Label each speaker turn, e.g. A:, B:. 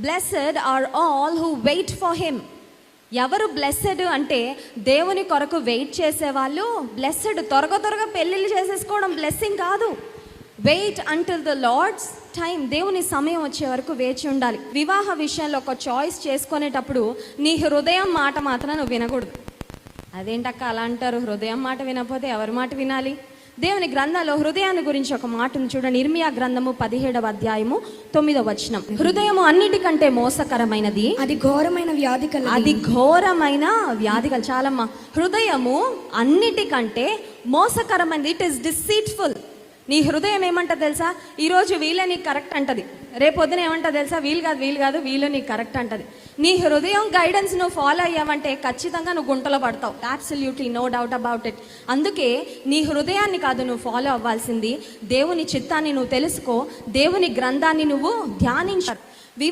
A: Blessed are all who wait for him. ఎవరు blessed అంటే దేవుని కొరకు వెయిట్ చేసేవాళ్ళు బ్లెస్సెడ్. త్వరగా పెళ్ళిళ్ళు చేసేసుకోవడం బ్లెస్సింగ్ కాదు. Wait until the lord's time. దేవుని సమయం వచ్చే వరకు వేచి ఉండాలి. వివాహ విషయంలో ఒక చాయిస్ చేసుకునేటప్పుడు నీ హృదయం మాట మాత్రం నువ్వు వినకూడదు. అదేంటక్క అలా అంటారు? హృదయం మాట వినకపోతే ఎవరి మాట వినాలి? దేవుని గ్రంథంలో హృదయాన్ని గురించి ఒక మాటను చూడండి. ఇర్మియా గ్రంథము 17వ అధ్యాయము 9వ వచనం. హృదయము అన్నిటికంటే మోసకరమైనది,
B: అది ఘోరమైన వ్యాధి కలది.
A: అది ఘోరమైన వ్యాధి కల. చాలమ్మా, హృదయము అన్నిటికంటే మోసకరమైనది. It is deceitful. నీ హృదయం ఏమంటది తెలుసా? ఈరోజు వీళ్ళే నీకు కరెక్ట్ అంటది, రేపొద్దున ఏమంటది తెలుసా? వీలు కాదు వీళ్ళు నీకు కరెక్ట్ అంటది. నీ హృదయం గైడెన్స్ నువ్వు ఫాలో అయ్యావంటే ఖచ్చితంగా నువ్వు గుంటలో పడతావు. Absolutely no doubt about it. అందుకే నీ హృదయాన్ని కాదు నువ్వు ఫాలో అవ్వాల్సింది, దేవుని చిత్తాన్ని నువ్వు తెలుసుకో, దేవుని గ్రంథాన్ని నువ్వు ధ్యానించాలి.